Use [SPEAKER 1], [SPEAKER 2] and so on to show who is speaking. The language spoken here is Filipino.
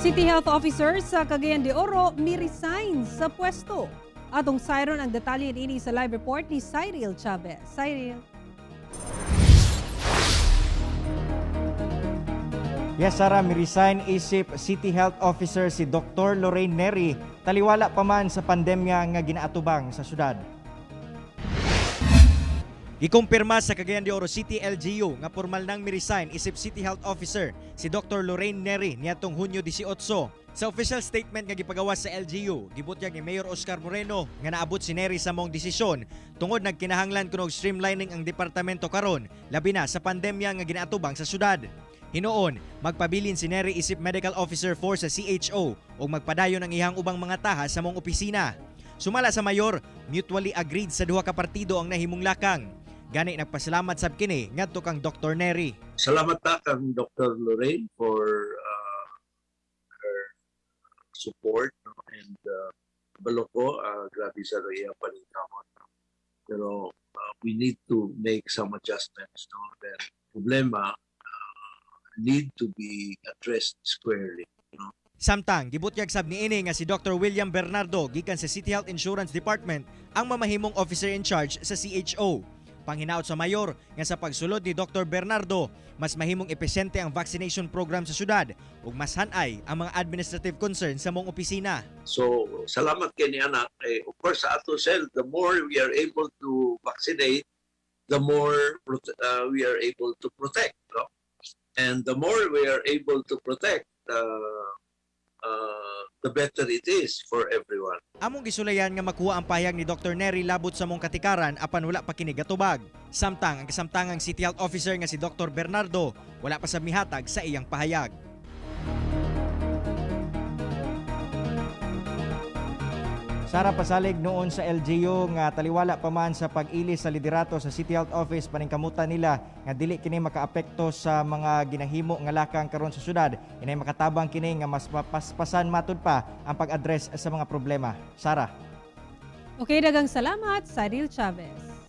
[SPEAKER 1] City Health Officer sa Cagayan de Oro mi-resign sa pwesto. Atong Siron ang detalye ini sa live report ni Cyril Chavez. Cyril.
[SPEAKER 2] Yes, Sarah, mi-resign isip City Health Officer si Dr. Lorraine Neri. Taliwala pa man sa pandemya nga ginaatubang sa syudad. Gikumpirma sa Cagayan de Oro City LGU nga formal nang mi-resign isip City Health Officer si Dr. Lorraine Neri niadtong Hunyo 18. Sa official statement nga gipagawas sa LGU, gibutyag ni Mayor Oscar Moreno nga naabot si Neri sa mong desisyon tungod nagkinahanglan kunog streamlining ang departamento karon labi na sa pandemya nga ginaatubang sa syudad. Hinoon, magpabilin si Neri isip Medical Officer 4 sa CHO o magpadayon ang ihang ubang mga taha sa mong opisina. Sumala sa mayor, mutually agreed sa duha ka partido ang nahimong lakang. Gani nagpasalamat sab kini ngadto kang Dr. Neri.
[SPEAKER 3] Salamat ta kang Dr. Lorraine for her support, no? And balo ko, grabe sa iya paningkamot. Pero we need to make some adjustments. No? The problema need to be addressed squarely. No?
[SPEAKER 2] Samtang gibutyag sab niini nga si Dr. William Bernardo gikan sa City Health Insurance Department ang mamahimong officer in charge sa CHO. Panghinaot sa mayor nga sa pagsulod ni Dr. Bernardo, mas mahimong epesyente ang vaccination program sa syudad ug mas hanay ang mga administrative concerns sa mong opisina.
[SPEAKER 3] So, salamat kay ni anak. Of course, sa ato cell, the more we are able to vaccinate, the more we are able to protect. No? And the more we are able to protect, the better it is for everyone.
[SPEAKER 2] Among gisulayan nga makuha ang pahayag ni Dr. Neri labot sa mong katikaran apan wala pa kini gatubag. Samtang ang kasamtangang City Health Officer nga si Dr. Bernardo wala pa sa mihatag sa iyang pahayag. Sara, pasalig noon sa LGU nga taliwala pa man sa pag-ili sa liderato sa City Health Office paningkamutan nila nga dili kini makaapekto sa mga ginahimo nga lakang karon sa syudad. Inay makatabang kini nga mas mapaspasan matud pa ang pag-address sa mga problema. Sara.
[SPEAKER 1] Okay, dagang salamat, Cyril Chavez.